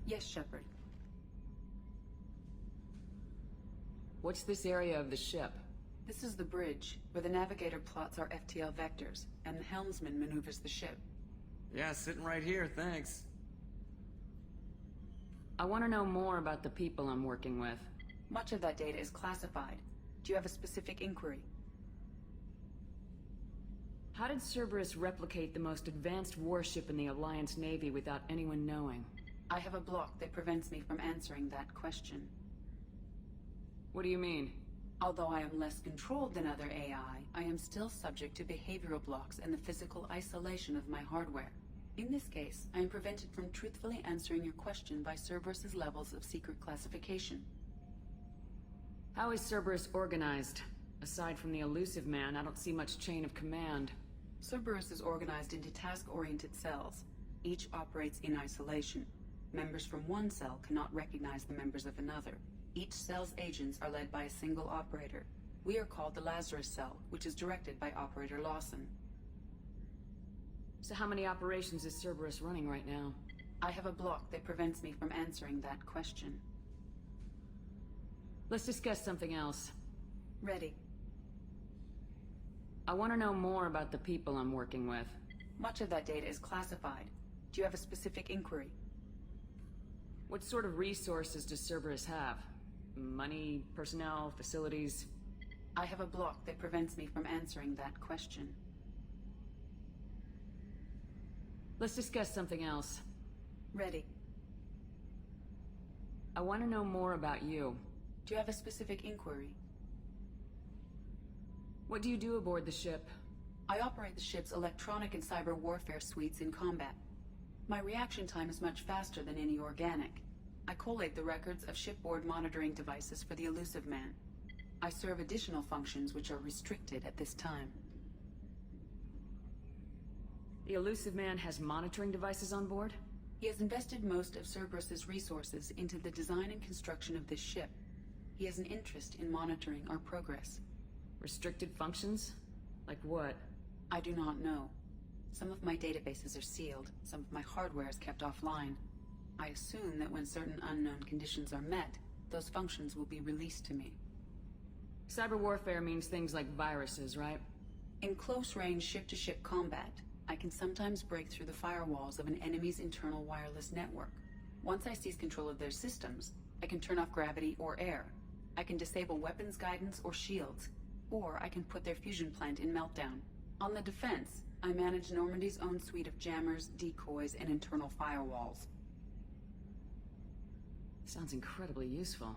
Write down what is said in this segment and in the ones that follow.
Yes, Shepard. What's this area of the ship? This is the bridge, where the navigator plots our FTL vectors, and the helmsman maneuvers the ship. Yeah, sitting right here, thanks. I want to know more about the people I'm working with. Much of that data is classified. Do you have a specific inquiry? How did Cerberus replicate the most advanced warship in the Alliance Navy without anyone knowing? I have a block that prevents me from answering that question. What do you mean? Although I am less controlled than other AI, I am still subject to behavioral blocks and the physical isolation of my hardware. In this case, I am prevented from truthfully answering your question by Cerberus's levels of secret classification. How is Cerberus organized? Aside from the elusive man, I don't see much chain of command. Cerberus is organized into task-oriented cells. Each operates in isolation. Members from one cell cannot recognize the members of another. Each cell's agents are led by a single operator. We are called the Lazarus Cell, which is directed by Operator Lawson. So how many operations is Cerberus running right now? I have a block that prevents me from answering that question. Let's discuss something else. Ready. I want to know more about the people I'm working with. Much of that data is classified. Do you have a specific inquiry? What sort of resources does Cerberus have? Money, personnel, facilities? I have a block that prevents me from answering that question. Let's discuss something else. Ready. I want to know more about you. Do you have a specific inquiry? What do you do aboard the ship? I operate the ship's electronic and cyber warfare suites in combat. My reaction time is much faster than any organic. I collate the records of shipboard monitoring devices for the elusive man. I serve additional functions which are restricted at this time. The elusive man has monitoring devices on board? He has invested most of Cerberus's resources into the design and construction of this ship. He has an interest in monitoring our progress. Restricted functions? Like what? I do not know. Some of my databases are sealed, some of my hardware is kept offline. I assume that when certain unknown conditions are met, those functions will be released to me. Cyber warfare means things like viruses, right? In close-range ship-to-ship combat, I can sometimes break through the firewalls of an enemy's internal wireless network. Once I seize control of their systems, I can turn off gravity or air. I can disable weapons guidance or shields, or I can put their fusion plant in meltdown. On the defense, I manage Normandy's own suite of jammers, decoys, and internal firewalls. Sounds incredibly useful.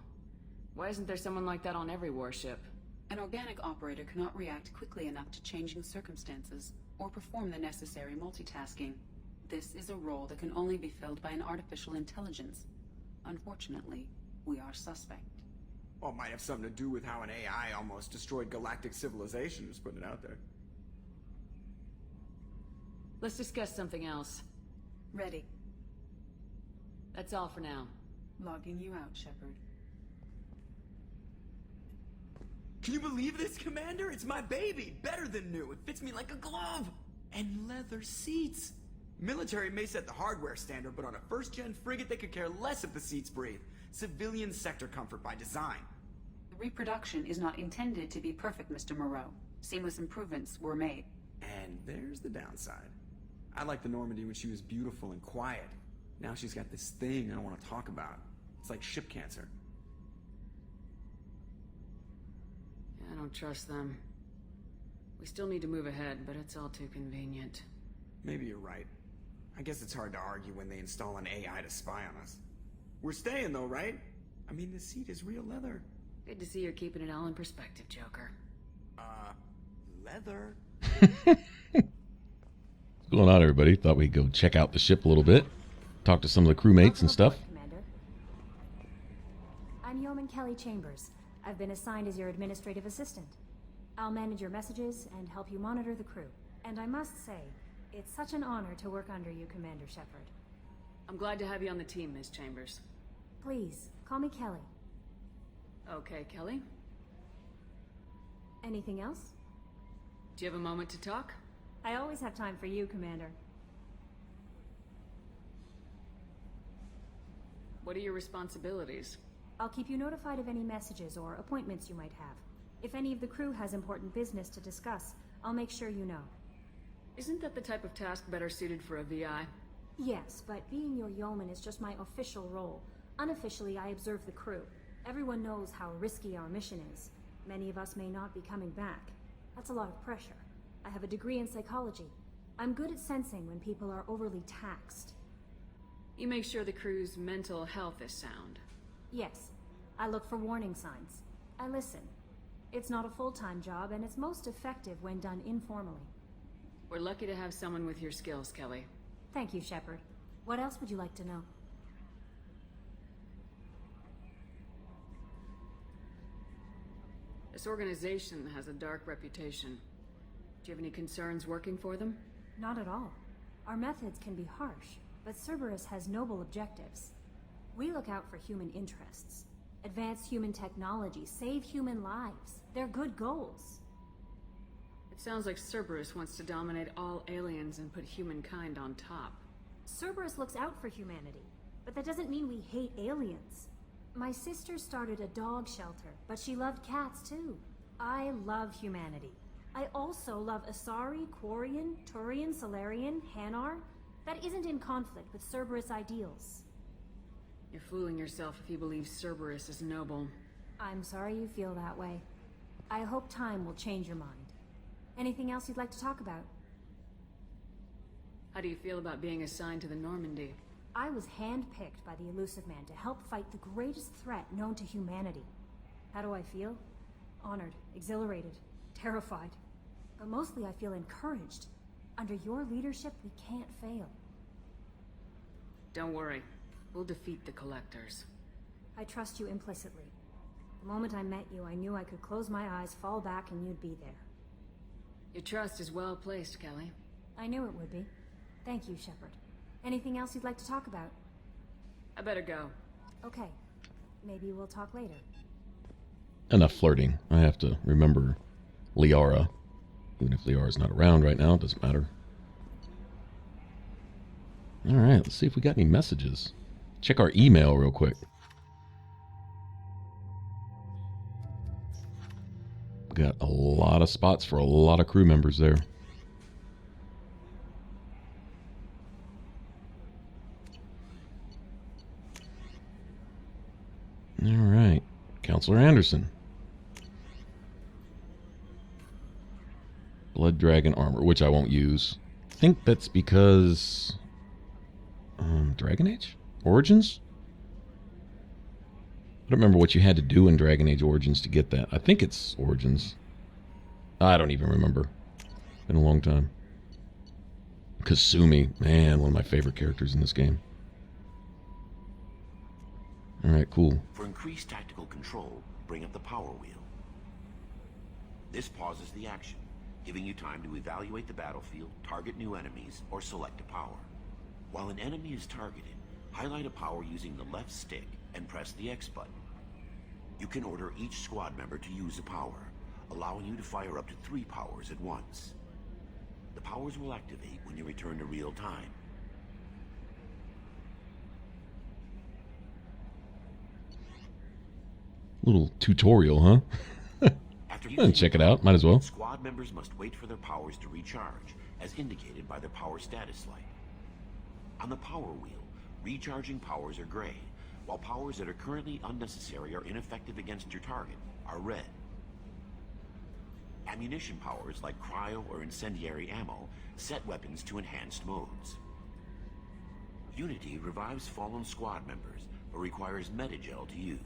Why isn't there someone like that on every warship? An organic operator cannot react quickly enough to changing circumstances, or perform the necessary multitasking. This is a role that can only be filled by an artificial intelligence. Unfortunately, we are suspect. Well, it might have something to do with how an AI almost destroyed galactic civilization, just putting it out there. Let's discuss something else. Ready. That's all for now. Logging you out, Shepard. Can you believe this, Commander? It's my baby! Better than new. It fits me like a glove! And leather seats! Military may set the hardware standard, but on a first-gen frigate they could care less if the seats breathe. Civilian sector comfort by design. The reproduction is not intended to be perfect, Mr. Moreau. Seamless improvements were made. And there's the downside. I liked the Normandy when she was beautiful and quiet. Now she's got this thing I don't want to talk about. It's like ship cancer. I don't trust them. We still need to move ahead, but it's all too convenient. Maybe you're right. I guess it's hard to argue when they install an AI to spy on us. We're staying though, right? I mean, the seat is real leather. Good to see you're keeping it all in perspective, Joker. Leather? What's going on, everybody? Thought we'd go check out the ship a little bit. Talk to some of the crewmates and stuff. Commander. I'm Yeoman Kelly Chambers. I've been assigned as your administrative assistant. I'll manage your messages and help you monitor the crew. And I must say, it's such an honor to work under you, Commander Shepard. I'm glad to have you on the team, Ms. Chambers. Please, call me Kelly. Okay, Kelly. Anything else? Do you have a moment to talk? I always have time for you, Commander. What are your responsibilities? I'll keep you notified of any messages or appointments you might have. If any of the crew has important business to discuss, I'll make sure you know. Isn't that the type of task better suited for a VI? Yes, but being your yeoman is just my official role. Unofficially, I observe the crew. Everyone knows how risky our mission is. Many of us may not be coming back. That's a lot of pressure. I have a degree in psychology. I'm good at sensing when people are overly taxed. You make sure the crew's mental health is sound. Yes, I look for warning signs. I listen. It's not a full-time job, and it's most effective when done informally. We're lucky to have someone with your skills, Kelly. Thank you, Shepard. What else would you like to know? This organization has a dark reputation. Do you have any concerns working for them? Not at all. Our methods can be harsh, but Cerberus has noble objectives. We look out for human interests. Advance human technology, save human lives. They're good goals. It sounds like Cerberus wants to dominate all aliens and put humankind on top. Cerberus looks out for humanity, but that doesn't mean we hate aliens. My sister started a dog shelter, but she loved cats too. I love humanity. I also love Asari, Quarian, Turian, Solarian, Hanar. That isn't in conflict with Cerberus ideals. You're fooling yourself if you believe Cerberus is noble. I'm sorry you feel that way. I hope time will change your mind. Anything else you'd like to talk about? How do you feel about being assigned to the Normandy? I was handpicked by the Elusive Man to help fight the greatest threat known to humanity. How do I feel? Honored, exhilarated, terrified. But mostly I feel encouraged. Under your leadership, we can't fail. Don't worry. We'll defeat the Collectors. I trust you implicitly. The moment I met you, I knew I could close my eyes, fall back, and you'd be there. Your trust is well placed, Kelly. I knew it would be. Thank you, Shepard. Anything else you'd like to talk about? I better go. Okay. Maybe we'll talk later. Enough flirting. I have to remember Liara. Even if Liara's not around right now, it doesn't matter. Alright, let's see if we got any messages. Check our email real quick. We got a lot of spots for a lot of crew members there. Alright, Counselor Anderson. Blood Dragon armor, which I won't use. I think that's because... Dragon Age? Origins? I don't remember what you had to do in Dragon Age Origins to get that. I think it's Origins. I don't even remember. Been a long time. Kasumi. Man, one of my favorite characters in this game. Alright, cool. For increased tactical control, bring up the power wheel. This pauses the action, giving you time to evaluate the battlefield, target new enemies, or select a power. While an enemy is targeted, highlight a power using the left stick and press the X button. You can order each squad member to use a power, allowing you to fire up to 3 powers at once. The powers will activate when you return to real time. Little tutorial, huh? After Check it out, might as well. Squad members must wait for their powers to recharge, as indicated by their power status light. On the power wheel, recharging powers are gray, while powers that are currently unnecessary or ineffective against your target are red. Ammunition powers like cryo or incendiary ammo set weapons to enhanced modes. Unity revives fallen squad members, but requires metagel to use.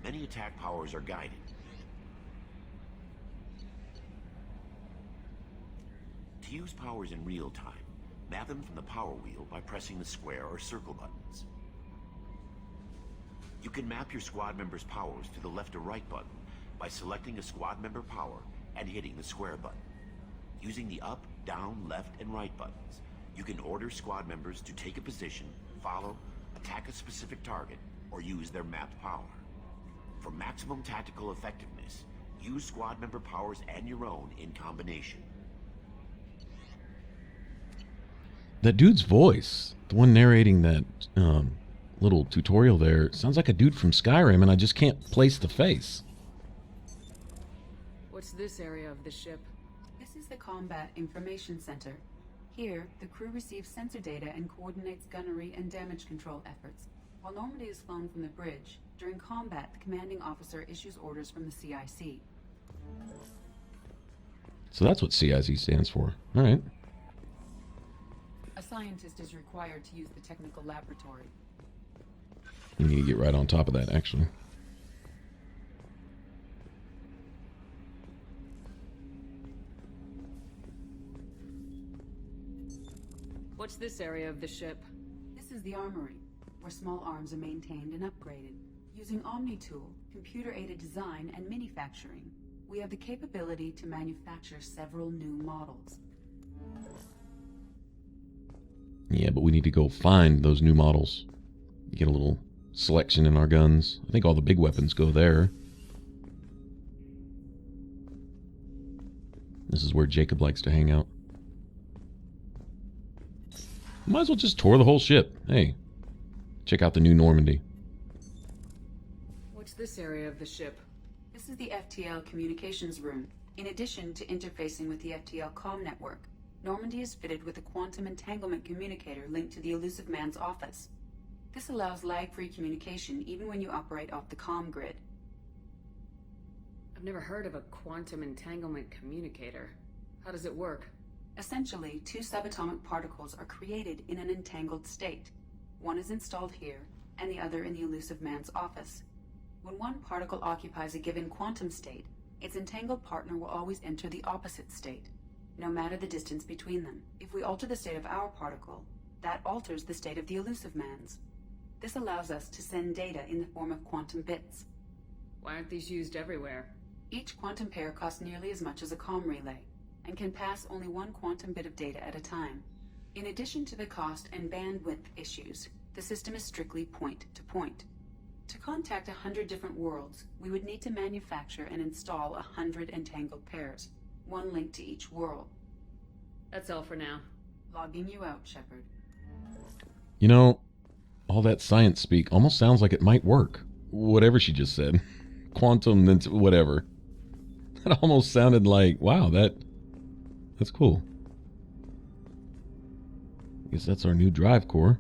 Many attack powers are guided. To use powers in real time, map them from the power wheel by pressing the square or circle buttons. You can map your squad member's powers to the left or right button by selecting a squad member power and hitting the square button. Using the up, down, left, and right buttons, you can order squad members to take a position, follow, attack a specific target, or use their mapped power. For maximum tactical effectiveness, use squad member powers and your own in combination. That dude's voice, the one narrating that little tutorial there, sounds like a dude from Skyrim, and I just can't place the face. What's this area of the ship? This is the Combat Information Center. Here, the crew receives sensor data and coordinates gunnery and damage control efforts. While Normandy is flown from the bridge, during combat, the commanding officer issues orders from the CIC. So that's what CIC stands for. All right. A scientist is required to use the technical laboratory. We need to get right on top of that, actually. What's this area of the ship? This is the armory, where small arms are maintained and upgraded. Using Omni-Tool, computer-aided design, and manufacturing, we have the capability to manufacture several new models. Yeah, but we need to go find those new models. Get a little selection in our guns. I think all the big weapons go there. This is where Jacob likes to hang out. Might as well just tour the whole ship. Hey, check out the new Normandy. What's this area of the ship? This is the FTL communications room. In addition to interfacing with the FTL comm network, Normandy is fitted with a quantum entanglement communicator linked to the Elusive Man's office. This allows lag-free communication even when you operate off the comm grid. I've never heard of a quantum entanglement communicator. How does it work? Essentially, two subatomic particles are created in an entangled state. One is installed here, and the other in the Elusive Man's office. When one particle occupies a given quantum state, its entangled partner will always enter the opposite state, no matter the distance between them. If we alter the state of our particle, that alters the state of the Elusive Man's. This allows us to send data in the form of quantum bits. Why aren't these used everywhere? Each quantum pair costs nearly as much as a comm relay, and can pass only one quantum bit of data at a time. In addition to the cost and bandwidth issues, the system is strictly point-to-point. To contact 100 different worlds, we would need to manufacture and install 100 entangled pairs, one link to each world. That's all for now. Logging you out, Shepard. You know, all that science speak almost sounds like it might work. Whatever she just said. Quantum, then whatever. That almost sounded like, wow, that's cool. I guess that's our new drive core.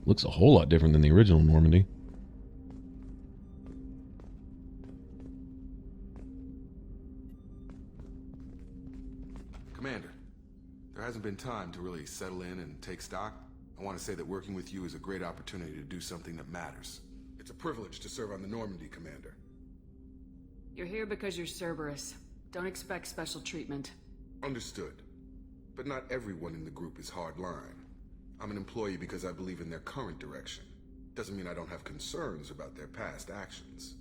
Looks a whole lot different than the original Normandy. Commander, there hasn't been time to really settle in and take stock. I want to say that working with you is a great opportunity to do something that matters. It's a privilege to serve on the Normandy, Commander. You're here because you're Cerberus. Don't expect special treatment. Understood. But not everyone in the group is hardline. I'm an employee because I believe in their current direction. Doesn't mean I don't have concerns about their past actions.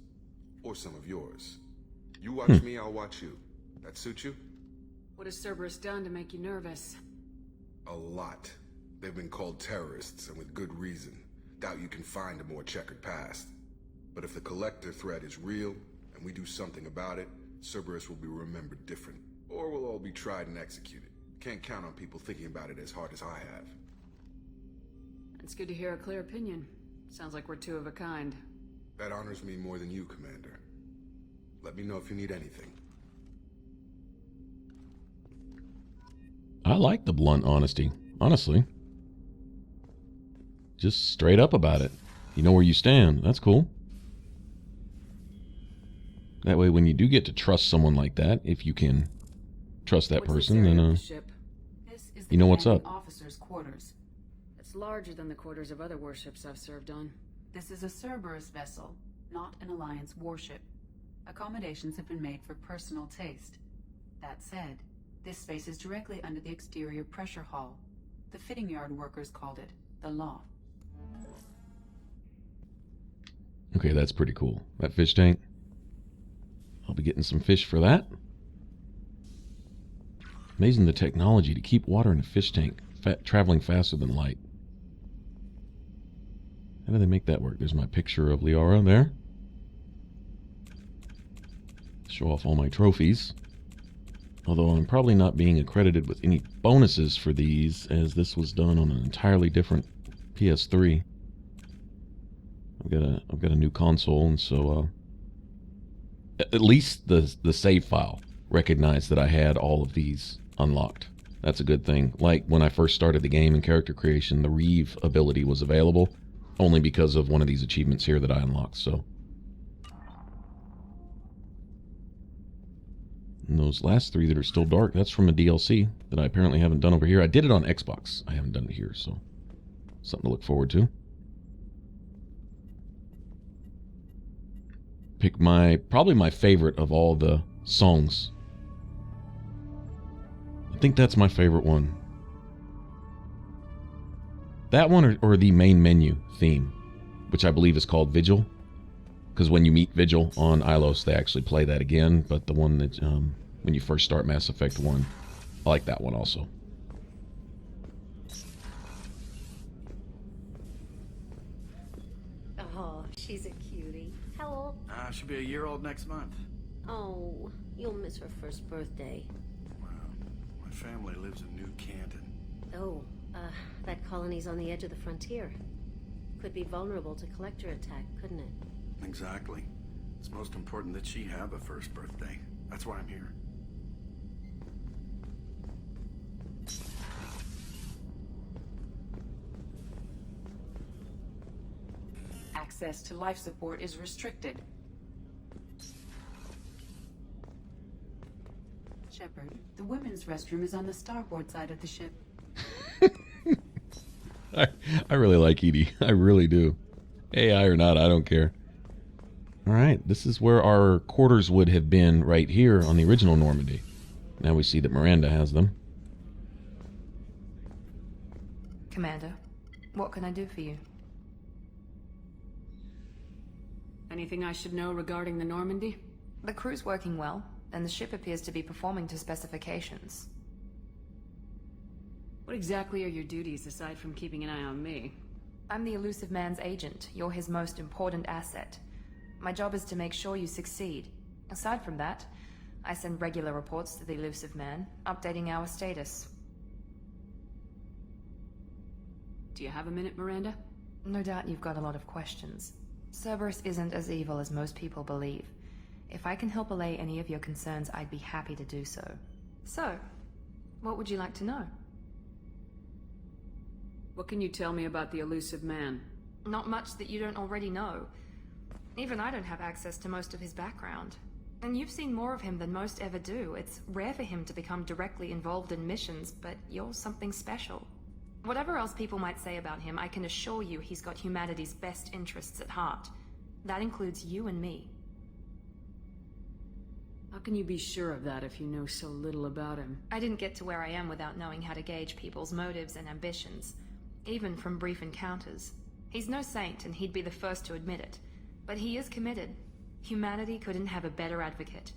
Or some of yours. You watch me, I'll watch you. That suit you? What has Cerberus done to make you nervous? A lot. They've been called terrorists, and with good reason. Doubt you can find a more checkered past. But if the Collector threat is real, and we do something about it, Cerberus will be remembered different. Or we'll all be tried and executed. Can't count on people thinking about it as hard as I have. It's good to hear a clear opinion. Sounds like we're two of a kind. That honors me more than you, Commander. Let me know if you need anything. I like the blunt honesty, honestly. Just straight up about it. You know where you stand. That's cool. That way, when you do get to trust someone like that, if you can trust that What's person, this area then of the ship? This is the you know what's commanding up. officer's quarters. It's larger than the quarters of other warships I've served on. This is a Cerberus vessel, not an Alliance warship. Accommodations have been made for personal taste. That said, this space is directly under the exterior pressure hull. The fitting yard workers called it the loft. Okay, that's pretty cool. That fish tank. I'll be getting some fish for that. Amazing the technology to keep water in a fish tank traveling faster than light. How do they make that work? There's my picture of Liara there. Show off all my trophies. Although I'm probably not being accredited with any bonuses for these, as this was done on an entirely different PS3. I've got a new console, and so at least the save file recognized that I had all of these unlocked. That's a good thing. Like when I first started the game in character creation, the Reeve ability was available only because of one of these achievements here that I unlocked. So, and those last three that are still dark, that's from a DLC that I apparently haven't done over here. I did it on Xbox. I haven't done it here, so something to look forward to. Pick probably my favorite of all the songs. I think that's my favorite one. That one or the main menu theme, which I believe is called Vigil. Because when you meet Vigil on Ilos, they actually play that again. But the one that, when you first start Mass Effect 1, I like that one also. Oh, she's a cutie. How old? She'll be a year old next month. Oh, you'll miss her first birthday. Wow. My family lives in New Canton. Oh, that colony's on the edge of the frontier. Could be vulnerable to collector attack, couldn't it? Exactly. It's most important that she have a first birthday. That's why I'm here. Access to life support is restricted. Shepard, the women's restroom is on the starboard side of the ship. I really like EDI. I really do. AI or not, I don't care. Alright, this is where our quarters would have been right here on the original Normandy. Now we see that Miranda has them. Commander, what can I do for you? Anything I should know regarding the Normandy? The crew's working well, and the ship appears to be performing to specifications. What exactly are your duties aside from keeping an eye on me? I'm the elusive man's agent. You're his most important asset. My job is to make sure you succeed. Aside from that, I send regular reports to the elusive man, updating our status. Do you have a minute, Miranda? No doubt you've got a lot of questions. Cerberus isn't as evil as most people believe. If I can help allay any of your concerns, I'd be happy to do so. So, what would you like to know? What can you tell me about the elusive man? Not much that you don't already know. Even I don't have access to most of his background. And you've seen more of him than most ever do. It's rare for him to become directly involved in missions, but you're something special. Whatever else people might say about him, I can assure you he's got humanity's best interests at heart. That includes you and me. How can you be sure of that if you know so little about him? I didn't get to where I am without knowing how to gauge people's motives and ambitions, even from brief encounters. He's no saint, and he'd be the first to admit it. But he is committed. Humanity couldn't have a better advocate.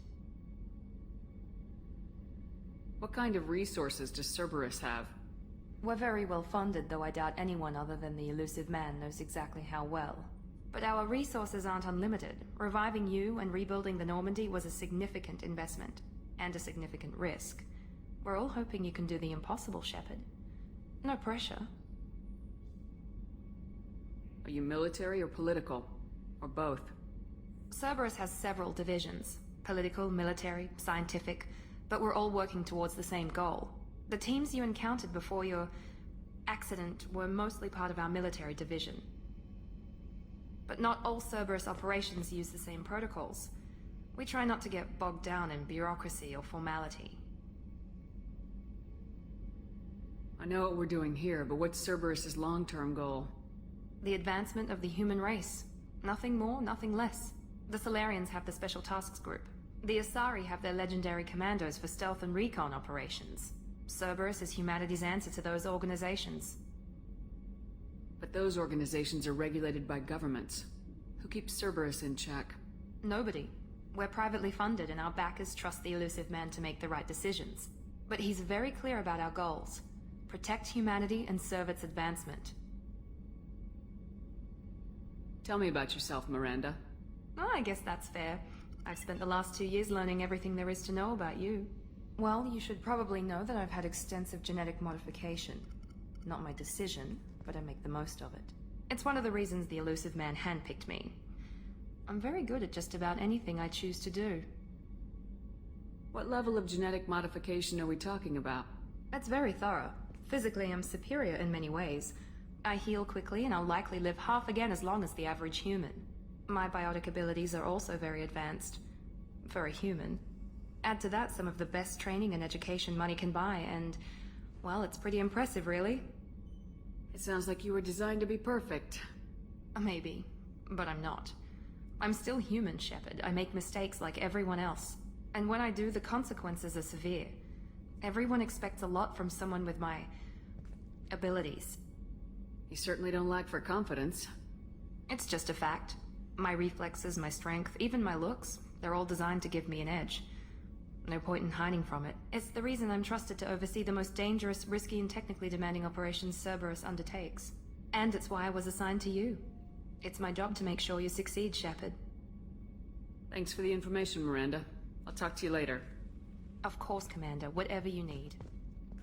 What kind of resources does Cerberus have? We're very well funded, though I doubt anyone other than the elusive man knows exactly how well. But our resources aren't unlimited. Reviving you and rebuilding the Normandy was a significant investment, and a significant risk. We're all hoping you can do the impossible, Shepard. No pressure. Are you military or political? Or both? Cerberus has several divisions. Political, military, scientific, but we're all working towards the same goal. The teams you encountered before your accident were mostly part of our military division. But not all Cerberus operations use the same protocols. We try not to get bogged down in bureaucracy or formality. I know what we're doing here, but what's Cerberus's long-term goal? The advancement of the human race. Nothing more, nothing less. The Solarians have the Special Tasks Group. The Asari have their legendary commandos for stealth and recon operations. Cerberus is humanity's answer to those organizations. But those organizations are regulated by governments. Who keeps Cerberus in check? Nobody. We're privately funded, and our backers trust the elusive man to make the right decisions. But he's very clear about our goals. Protect humanity and serve its advancement. Tell me about yourself, Miranda. Oh, I guess that's fair. I've spent the last 2 years learning everything there is to know about you. Well, you should probably know that I've had extensive genetic modification. Not my decision, but I make the most of it. It's one of the reasons the elusive man handpicked me. I'm very good at just about anything I choose to do. What level of genetic modification are we talking about? That's very thorough. Physically, I'm superior in many ways. I heal quickly, and I'll likely live half again as long as the average human. My biotic abilities are also very advanced. For a human. Add to that some of the best training and education money can buy, and... well, it's pretty impressive, really. It sounds like you were designed to be perfect. Maybe, but I'm not. I'm still human, Shepard. I make mistakes like everyone else. And when I do, the consequences are severe. Everyone expects a lot from someone with my... abilities. You certainly don't lack for confidence. It's just a fact. My reflexes, my strength, even my looks, they're all designed to give me an edge. No point in hiding from it. It's the reason I'm trusted to oversee the most dangerous, risky, and technically demanding operations Cerberus undertakes. And it's why I was assigned to you. It's my job to make sure you succeed, Shepard. Thanks for the information, Miranda. I'll talk to you later. Of course, Commander. Whatever you need.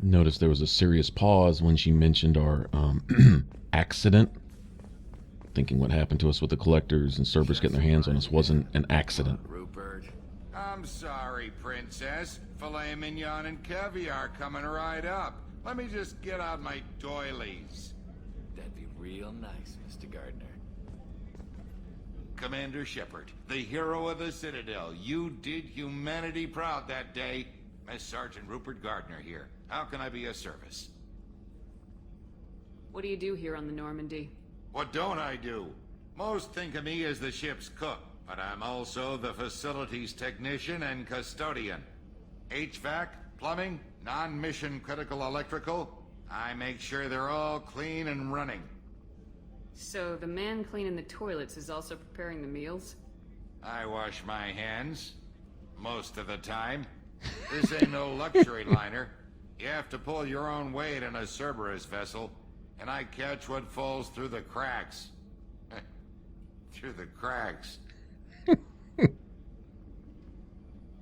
Notice there was a serious pause when she mentioned our accident. Thinking what happened to us with the collectors and Cerberus getting their hands on us wasn't an accident. Rupert. I'm sorry, Princess. Filet mignon and caviar coming right up. Let me just get out my doilies. That'd be real nice, Mr. Gardner. Commander Shepard, the hero of the Citadel. You did humanity proud that day. Miss Sergeant Rupert Gardner here. How can I be of service? What do you do here on the Normandy? What don't I do? Most think of me as the ship's cook, but I'm also the facilities technician and custodian. HVAC, plumbing, non-mission critical electrical. I make sure they're all clean and running. So the man cleaning the toilets is also preparing the meals? I wash my hands. Most of the time. This ain't no luxury liner. You have to pull your own weight in a Cerberus vessel, and I catch what falls through the cracks. Through the cracks.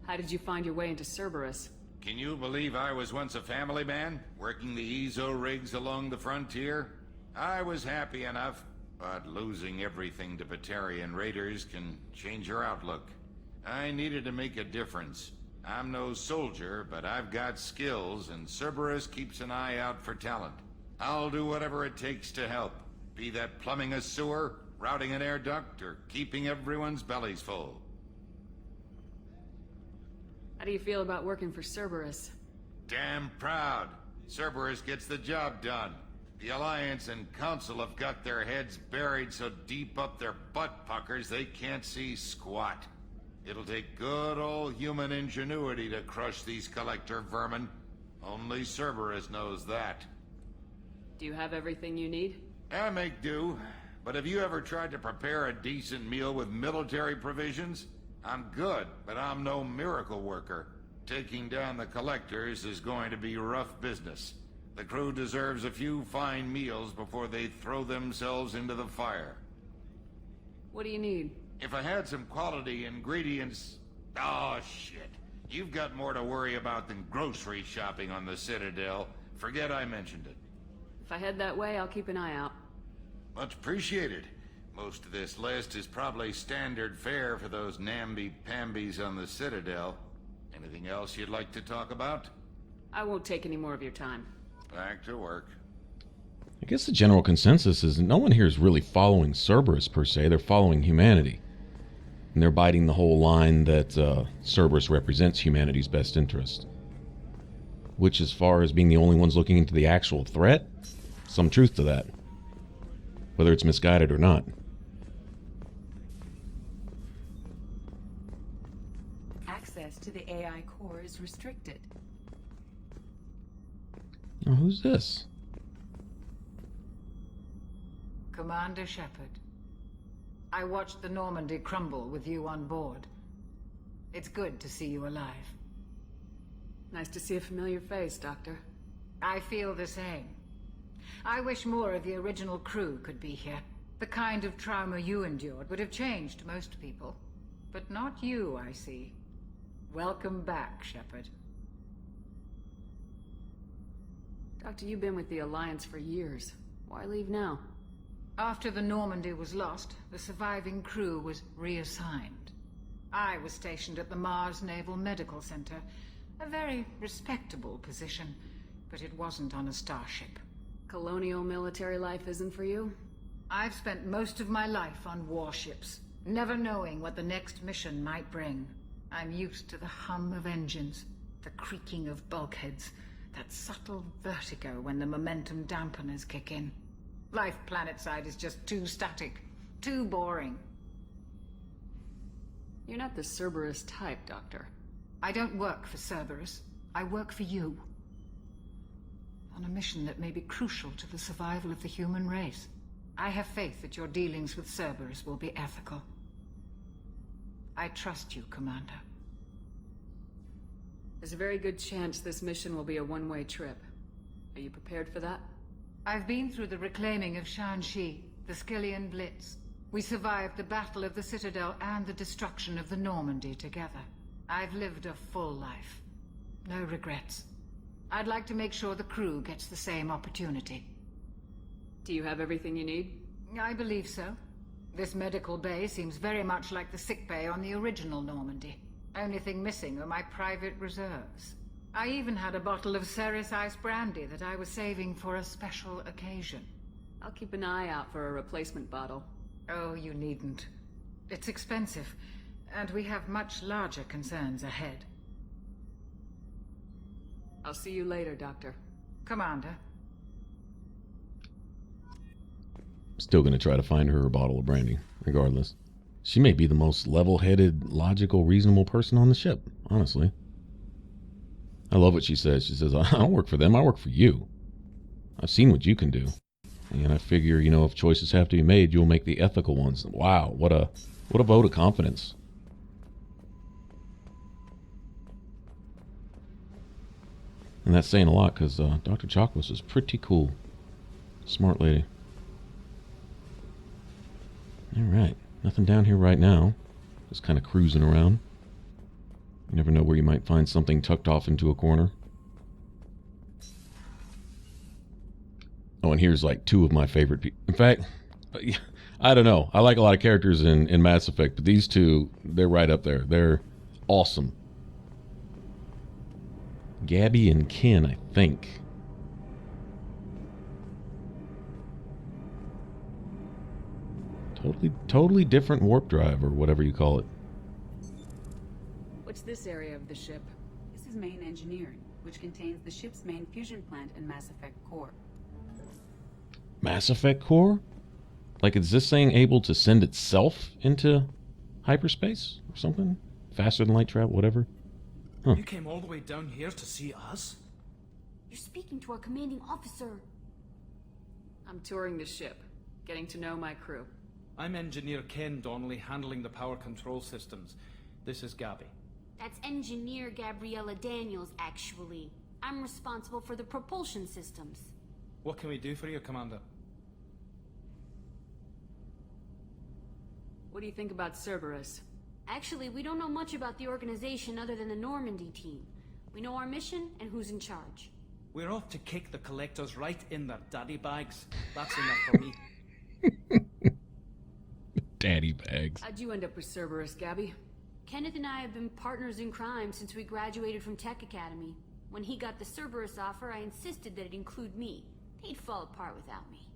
How did you find your way into Cerberus? Can you believe I was once a family man, working the EZO rigs along the frontier? I was happy enough, but losing everything to Batarian raiders can change your outlook. I needed to make a difference. I'm no soldier, but I've got skills, and Cerberus keeps an eye out for talent. I'll do whatever it takes to help, be that plumbing a sewer, routing an air duct, or keeping everyone's bellies full. How do you feel about working for Cerberus? Damn proud. Cerberus gets the job done. The Alliance and Council have got their heads buried so deep up their butt puckers they can't see squat. It'll take good old human ingenuity to crush these collector vermin. Only Cerberus knows that. Do you have everything you need? I make do. But have you ever tried to prepare a decent meal with military provisions? I'm good, but I'm no miracle worker. Taking down the collectors is going to be rough business. The crew deserves a few fine meals before they throw themselves into the fire. What do you need? If I had some quality ingredients... Oh, shit. You've got more to worry about than grocery shopping on the Citadel. Forget I mentioned it. If I head that way, I'll keep an eye out. Much appreciated. Most of this list is probably standard fare for those namby-pambies on the Citadel. Anything else you'd like to talk about? I won't take any more of your time. Back to work. I guess the general consensus is no one here is really following Cerberus per se. They're following humanity. And they're biting the whole line that Cerberus represents humanity's best interest. Which, as far as being the only ones looking into the actual threat, some truth to that. Whether it's misguided or not. Access to the AI core is restricted. Oh, who's this? Commander Shepard. I watched the Normandy crumble with you on board. It's good to see you alive. Nice to see a familiar face, Doctor. I feel the same. I wish more of the original crew could be here. The kind of trauma you endured would have changed most people. But not you, I see. Welcome back, Shepard. Doctor, you've been with the Alliance for years. Why leave now? After the Normandy was lost, the surviving crew was reassigned. I was stationed at the Mars Naval Medical Center, a very respectable position, but it wasn't on a starship. Colonial military life isn't for you? I've spent most of my life on warships, never knowing what the next mission might bring. I'm used to the hum of engines, the creaking of bulkheads, that subtle vertigo when the momentum dampeners kick in. Life planetside is just too static, too boring. You're not the Cerberus type, Doctor. I don't work for Cerberus. I work for you. On a mission that may be crucial to the survival of the human race. I have faith that your dealings with Cerberus will be ethical. I trust you, Commander. There's a very good chance this mission will be a one-way trip. Are you prepared for that? I've been through the reclaiming of Shanxi, the Skillian Blitz. We survived the Battle of the Citadel and the destruction of the Normandy together. I've lived a full life. No regrets. I'd like to make sure the crew gets the same opportunity. Do you have everything you need? I believe so. This medical bay seems very much like the sick bay on the original Normandy. Only thing missing are my private reserves. I even had a bottle of Ceres Ice brandy that I was saving for a special occasion. I'll keep an eye out for a replacement bottle. Oh, you needn't. It's expensive, and we have much larger concerns ahead. I'll see you later, Doctor. Commander. Still gonna try to find her a bottle of brandy, regardless. She may be the most level-headed, logical, reasonable person on the ship, honestly. I love what she says. She says, I don't work for them, I work for you. I've seen what you can do. And I figure, you know, if choices have to be made, you'll make the ethical ones. Wow, what a vote of confidence. And that's saying a lot, because Dr. Chakwas is pretty cool. Smart lady. Alright, nothing down here right now. Just kind of cruising around. You never know where you might find something tucked off into a corner. Oh, and here's like two of my favorite people. In fact, I don't know. I like a lot of characters in Mass Effect, but these two, they're right up there. They're awesome. Gabby and Ken, I think. Totally different warp drive, or whatever you call it. What's this area of the ship? This is main engineering, which contains the ship's main fusion plant and Mass Effect core. Mass Effect core? Like, is this thing able to send itself into hyperspace or something? Faster than light travel, whatever? Huh. You came all the way down here to see us? You're speaking to our commanding officer. I'm touring the ship, getting to know my crew. I'm Engineer Ken Donnelly, handling the power control systems. This is Gabby. That's Engineer Gabriella Daniels, actually. I'm responsible for the propulsion systems. What can we do for you, Commander? What do you think about Cerberus? Actually, we don't know much about the organization other than the Normandy team. We know our mission and who's in charge. We're off to kick the collectors right in their daddy bags. That's enough for me. Daddy bags. How'd you end up with Cerberus, Gabby? Kenneth and I have been partners in crime since we graduated from Tech Academy. When he got the Cerberus offer, I insisted that it include me. He'd fall apart without me.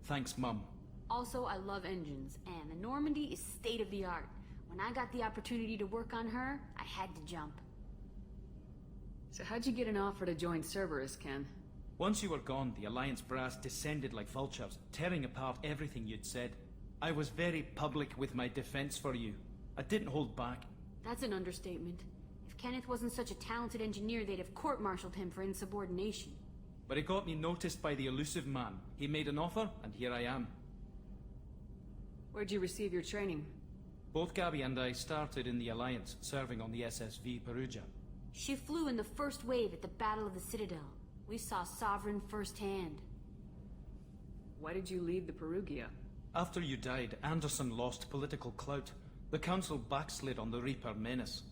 Thanks, Mum. Also, I love engines, and the Normandy is state-of-the-art. When I got the opportunity to work on her, I had to jump. So how'd you get an offer to join Cerberus, Ken? Once you were gone, the Alliance brass descended like vultures, tearing apart everything you'd said. I was very public with my defense for you. I didn't hold back. That's an understatement. If Kenneth wasn't such a talented engineer, they'd have court-martialed him for insubordination. But it got me noticed by the elusive man. He made an offer, and here I am. Where'd you receive your training? Both Gabby and I started in the Alliance, serving on the SSV Perugia. She flew in the first wave at the Battle of the Citadel. We saw Sovereign firsthand. Why did you leave the Perugia? After you died, Anderson lost political clout. The Council backslid on the Reaper menace.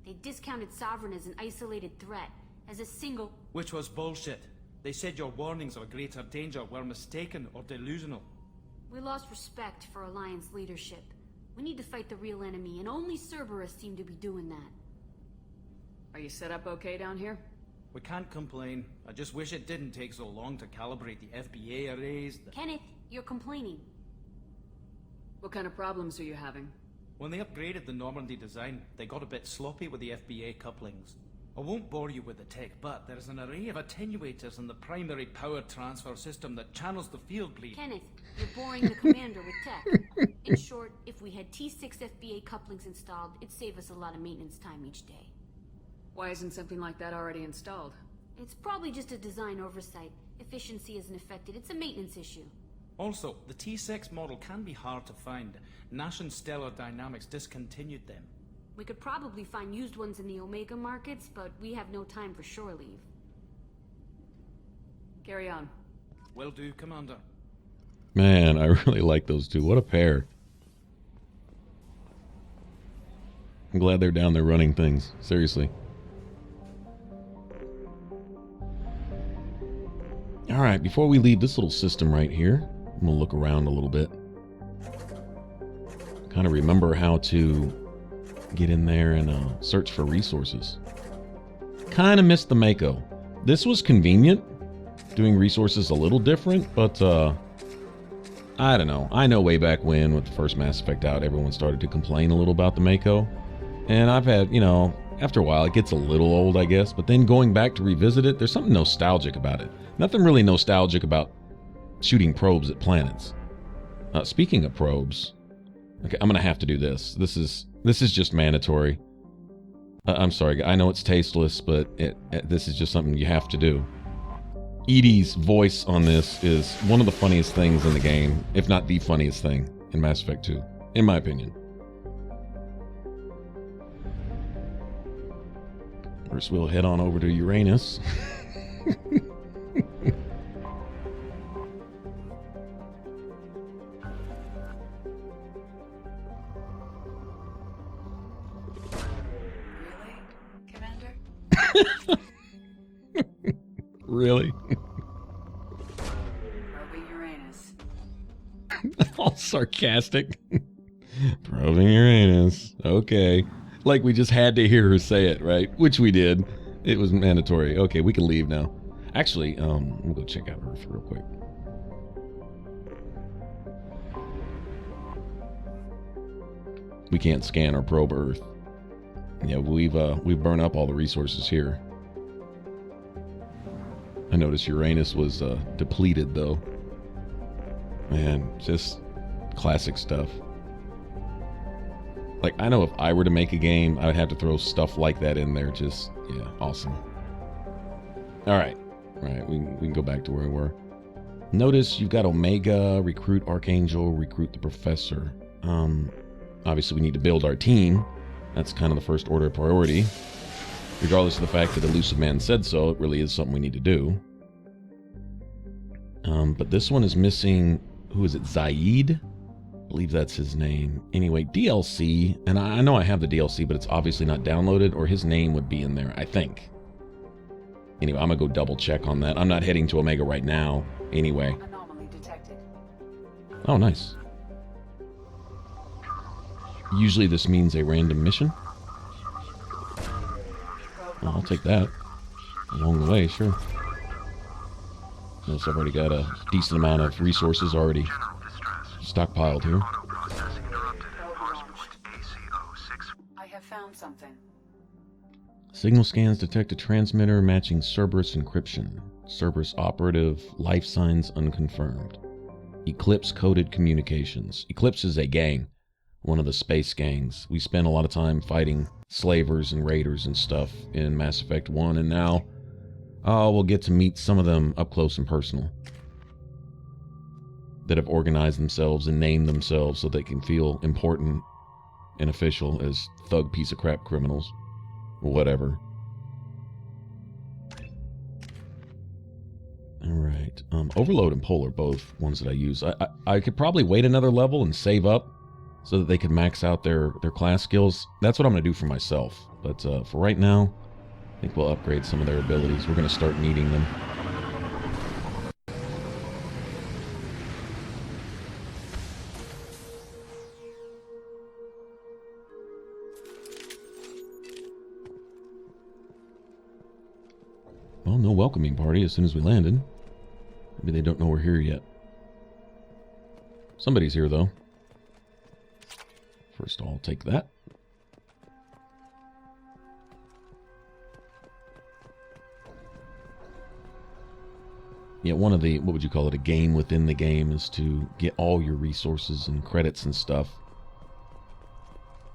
They discounted Sovereign as an isolated threat, as a single... Which was bullshit. They said your warnings of a greater danger were mistaken or delusional. We lost respect for Alliance leadership. We need to fight the real enemy, and only Cerberus seem to be doing that. Are you set up okay down here? We can't complain. I just wish it didn't take so long to calibrate the FBA arrays. Kenneth, you're complaining. What kind of problems are you having? When they upgraded the Normandy design, they got a bit sloppy with the FBA couplings. I won't bore you with the tech, but there's an array of attenuators in the primary power transfer system that channels the field bleed. Kenneth, you're boring the commander with tech. In short, if we had T6 FBA couplings installed, it'd save us a lot of maintenance time each day. Why isn't something like that already installed? It's probably just a design oversight. Efficiency isn't affected. It's a maintenance issue. Also, the T6 model can be hard to find. Nash and Stellar Dynamics discontinued them. We could probably find used ones in the Omega markets, but we have no time for shore leave. Carry on. Will do, Commander. Man, I really like those two. What a pair. I'm glad they're down there running things. Seriously. Alright, before we leave this little system right here, I'm going to look around a little bit. Kind of remember how to get in there and search for resources. Kind of missed the Mako. This was convenient. Doing resources a little different, but I don't know. I know way back when, with the first Mass Effect out, everyone started to complain a little about the Mako. And I've had, you know, after a while it gets a little old, I guess. But then going back to revisit it, there's something nostalgic about it. Nothing really nostalgic about shooting probes at planets. Speaking of probes, okay, I'm gonna have to do this. This is just mandatory. I'm sorry, I know it's tasteless, but this is just something you have to do. EDI's voice on this is one of the funniest things in the game, if not the funniest thing in Mass Effect 2, in my opinion. First, we'll head on over to Uranus. Really? Probing Uranus. All sarcastic. Probing Uranus. Okay. Like we just had to hear her say it, right? Which we did. It was mandatory. Okay, we can leave now. Actually, we'll go check out Earth real quick. We can't scan or probe Earth. Yeah, we've burned up all the resources here. I noticed Uranus was depleted, though. Man, just classic stuff. Like, I know if I were to make a game, I would have to throw stuff like that in there. Just, yeah, awesome. Alright. Alright, we can go back to where we were. Notice you've got Omega, recruit Archangel, recruit the Professor. Obviously we need to build our team. That's kind of the first order of priority. Regardless of the fact that Elusive Man said so, it really is something we need to do. But this one is missing, who is it, Zaid? I believe that's his name. Anyway, DLC, and I know I have the DLC, but it's obviously not downloaded, or his name would be in there, I think. Anyway, I'm gonna go double check on that. I'm not heading to Omega right now, anyway. Anomaly detected. Oh, nice. Usually this means a random mission. Well, I'll take that. Along the way, sure. Notice I've already got a decent amount of resources already stockpiled here. I have found something. Signal scans detect a transmitter matching Cerberus encryption. Cerberus operative, life signs unconfirmed. Eclipse coded communications. Eclipse is a gang. One of the space gangs. We spent a lot of time fighting slavers and raiders and stuff in Mass Effect 1, and now we'll get to meet some of them up close and personal. That have organized themselves and named themselves so they can feel important and official as thug piece of crap criminals. Whatever. Alright. Overload and Pull are both ones that I use. I could probably wait another level and save up so that they could max out their class skills. That's what I'm going to do for myself. But for right now, I think we'll upgrade some of their abilities. We're going to start needing them. Well, no welcoming party as soon as we landed. Maybe they don't know we're here yet. Somebody's here, though. First, I'll take that. Yeah, one of the, what would you call it, a game within the game is to get all your resources and credits and stuff.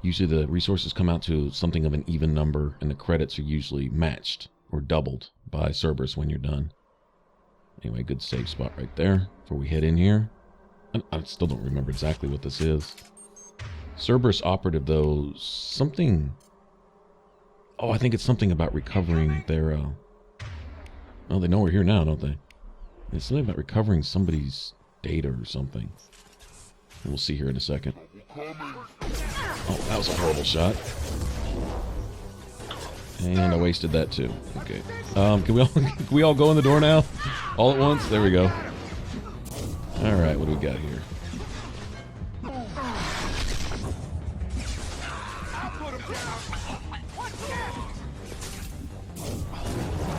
Usually the resources come out to something of an even number, and the credits are usually matched or doubled by Cerberus when you're done. Anyway, good save spot right there before we head in here. I still don't remember exactly what this is. Cerberus operative, though, something... Oh, I think it's something about recovering their... Well, they know we're here now, don't they? It's something about recovering somebody's data or something. We'll see here in a second. Oh, that was a horrible shot. And I wasted that too. Okay. Can we all go in the door now? All at once? There we go. Alright, what do we got here?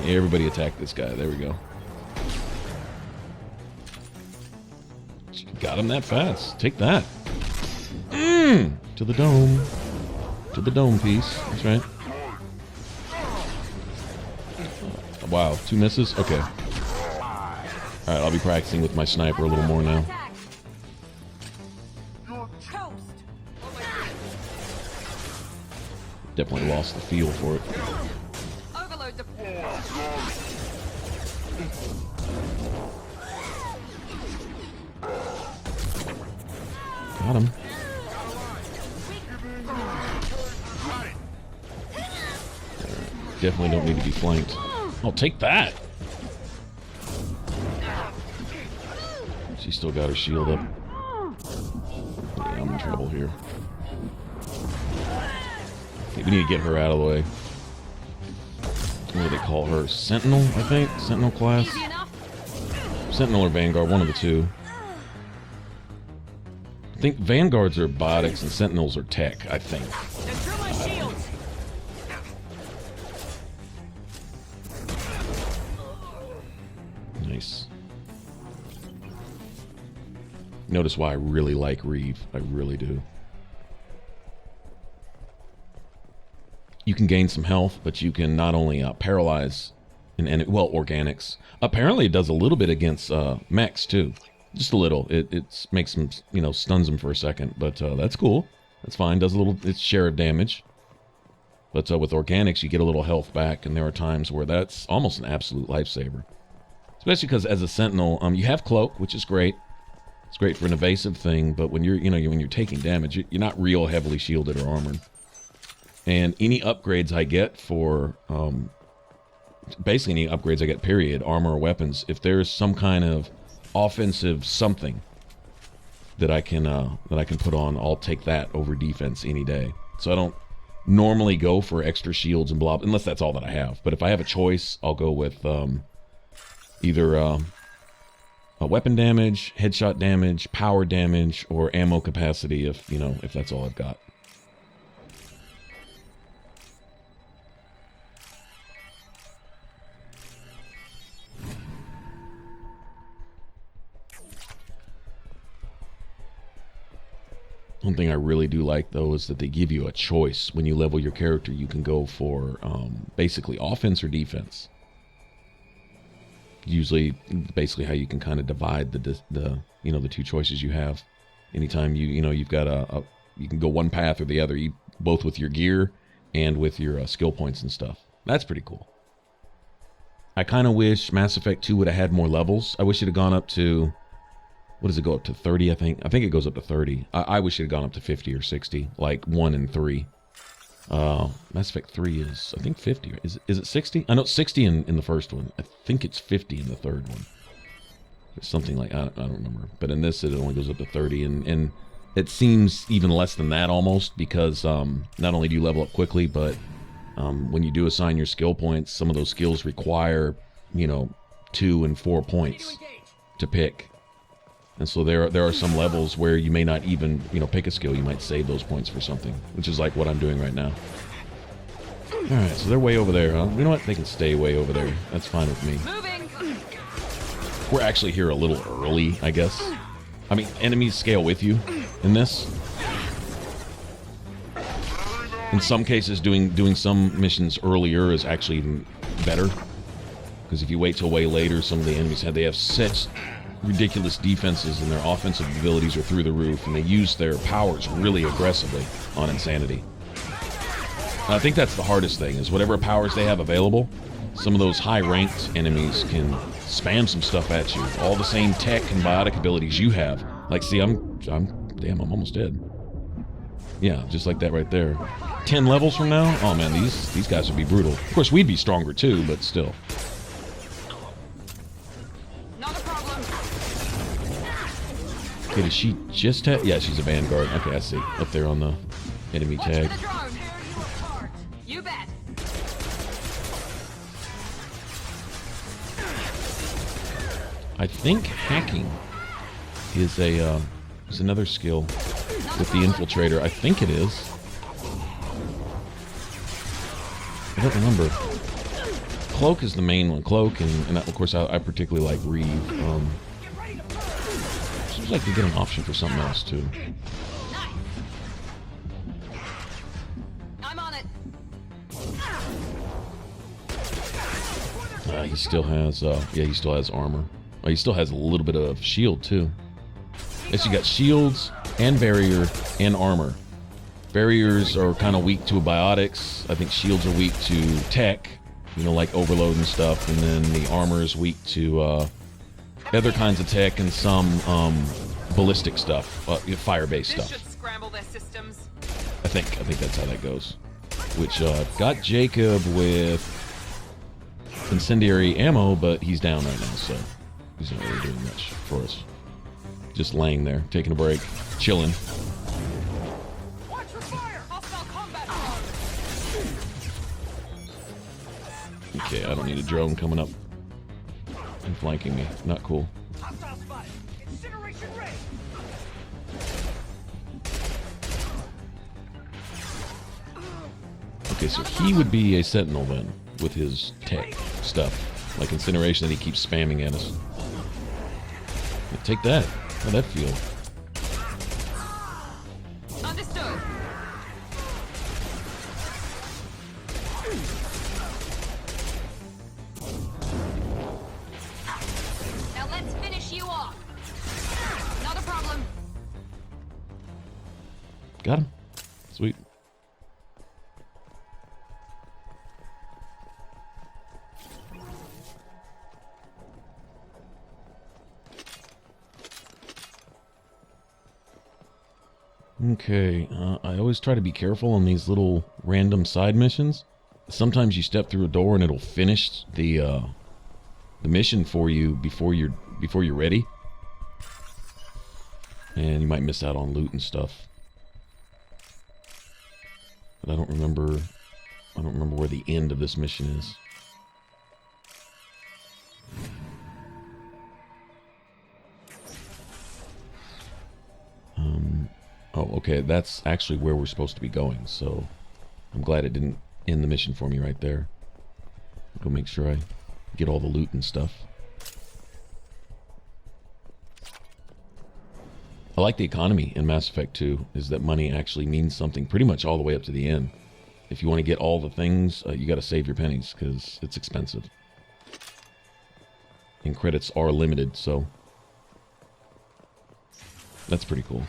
Everybody attack this guy. There we go. Got him that fast. Take that. To the dome. To the dome piece. That's right. Wow, 2 misses? Okay. Alright, I'll be practicing with my sniper a little more now. Definitely lost the feel for it. Got him. Definitely don't need to be flanked. I'll take that. She's still got her shield up. Yeah, I'm in trouble here. Okay, we need to get her out of the way. What do they call her? Sentinel, I think? Sentinel class? Sentinel or Vanguard, one of the two. I think Vanguards are biotics and Sentinels are tech, I think. Nice. Notice why I really like Reeve. I really do. You can gain some health, but you can not only paralyze an enemy, well, organics. Apparently it does a little bit against mechs too. Just a little. It makes them, you know, stuns them for a second, but that's cool. That's fine. Does a little, its share of damage. But with organics, you get a little health back, and there are times where that's almost an absolute lifesaver. Especially because as a Sentinel, you have Cloak, which is great. It's great for an evasive thing, but when you're, you know, when you're taking damage, you're not real heavily shielded or armored. And any upgrades I get for, basically any upgrades I get, period, armor or weapons, if there's some kind of offensive something that I can put on, I'll take that over defense any day. So I don't normally go for extra shields and blah, unless that's all that I have. But if I have a choice, I'll go with either a weapon damage, headshot damage, power damage, or ammo capacity if, you know, if that's all I've got. One thing I really do like, though, is that they give you a choice. When you level your character, you can go for basically offense or defense. Usually, basically how you can kind of divide the you know, the two choices you have. Anytime you've got you can go one path or the other, both with your gear and with your skill points and stuff. That's pretty cool. I kind of wish Mass Effect 2 would have had more levels. I wish it had gone up to... What does it go up to? 30, I think? I think it goes up to 30. I wish it had gone up to 50 or 60, like 1 and 3. Mass Effect 3 is, I think, 50. Is it 60? I know it's 60 in the first one. I think it's 50 in the third one. It's something like, I don't remember. But in this, it only goes up to 30. And it seems even less than that almost, because not only do you level up quickly, but when you do assign your skill points, some of those skills require, you know, 2 and 4 points to pick. And so there are some levels where you may not even, you know, pick a skill. You might save those points for something, which is like what I'm doing right now. Alright, so they're way over there, huh? You know what? They can stay way over there. That's fine with me. Moving. We're actually here a little early, I guess. I mean, enemies scale with you in this. In some cases, doing some missions earlier is actually even better. Because if you wait till way later, some of the enemies have such ridiculous defenses and their offensive abilities are through the roof, and they use their powers really aggressively on Insanity. And I think that's the hardest thing, is whatever powers they have available, some of those high-ranked enemies can spam some stuff at you. All the same tech and biotic abilities you have. Like, see, I'm almost dead. Yeah, just like that right there. 10 levels from now? Oh man, these guys would be brutal. Of course, we'd be stronger too, but still. Not a problem. Okay, does she just have... Yeah, she's a vanguard. Okay, I see. Up there on the enemy tag. You bet. I think hacking is another skill with the Infiltrator. I think it is. I don't remember. Cloak is the main one. Cloak, and of course I particularly like Reeve. Seems like we get an option for something else too. I'm on it. He still has, he still has armor. Oh, he still has a little bit of shield too. Yes, you got shields and barrier and armor. Barriers are kind of weak to biotics. I think shields are weak to tech, you know, like overload and stuff. And then the armor is weak to other kinds of tech and some ballistic stuff, fire-based stuff. This should scramble their systems. I think that's how that goes. Which got Jacob with incendiary ammo, but he's down right now, so he's not really doing much for us. Just laying there, taking a break, chilling. Okay, I don't need a drone coming up and flanking me. Not cool. Okay, so he would be a sentinel then, with his tech stuff, like incineration that he keeps spamming at us. Take that. How'd that feel? Understood. Now let's finish you off. Not a problem. Got him. Sweet. Okay, I always try to be careful on these little random side missions. Sometimes you step through a door and it'll finish the mission for you before you're ready, and you might miss out on loot and stuff. But I don't remember where the end of this mission is. Oh, okay, that's actually where we're supposed to be going, so I'm glad it didn't end the mission for me right there. Go make sure I get all the loot and stuff. I like the economy in Mass Effect 2, is that money actually means something pretty much all the way up to the end. If you want to get all the things, you got to save your pennies, because it's expensive. And credits are limited, so that's pretty cool.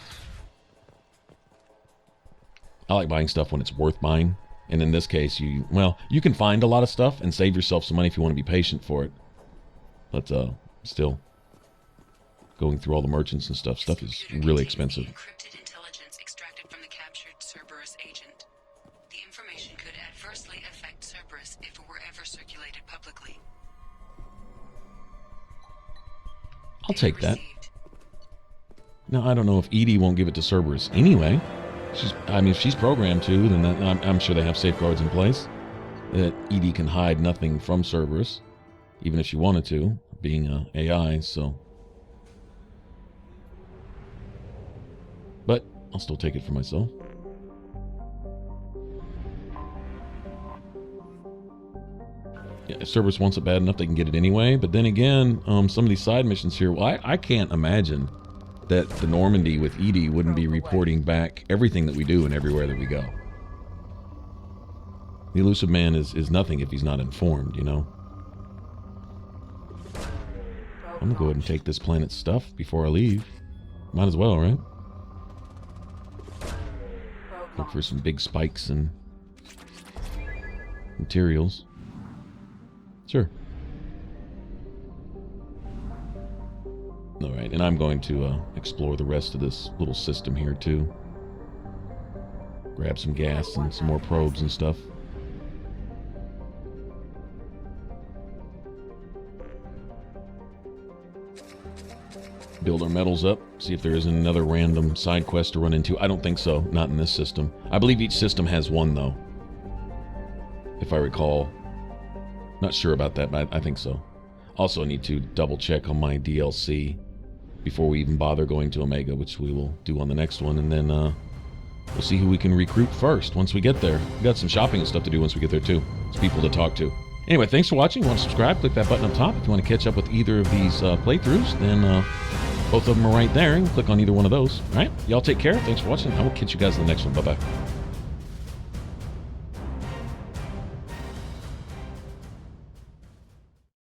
I like buying stuff when it's worth buying. And in this case, you can find a lot of stuff and save yourself some money if you want to be patient for it. But still, going through all the merchants and stuff is really expensive. Encrypted intelligence extracted from the captured Cerberus agent. The information could adversely affect Cerberus if it were ever circulated publicly. I'll take that. Now, I don't know if EDI won't give it to Cerberus anyway. If she's programmed to, then I'm sure they have safeguards in place that EDI can hide nothing from Cerberus, even if she wanted to, being a AI, so. But I'll still take it for myself. Yeah, if Cerberus wants it bad enough, they can get it anyway. But then again, some of these side missions here, well, I can't imagine that the Normandy with EDI wouldn't be reporting back everything that we do and everywhere that we go. The elusive man is nothing if he's not informed, you know? I'm gonna go ahead and take this planet's stuff before I leave. Might as well, right? Look for some big spikes and materials. Sure. Alright, and I'm going to explore the rest of this little system here too. Grab some gas and some more probes and stuff. Build our metals up, see if there isn't another random side quest to run into. I don't think so, not in this system. I believe each system has one though, if I recall. Not sure about that, but I think so. Also need to double check on my DLC before we even bother going to Omega, which we will do on the next one, and then we'll see who we can recruit first once we get there. We got some shopping and stuff to do once we get there too. There's people to talk to. Anyway, thanks for watching. If you want to subscribe, click that button up top. If you want to catch up with either of these playthroughs, then both of them are right there, and click on either one of those. All right, y'all take care. Thanks for watching. I will catch you guys in the next one. Bye-bye.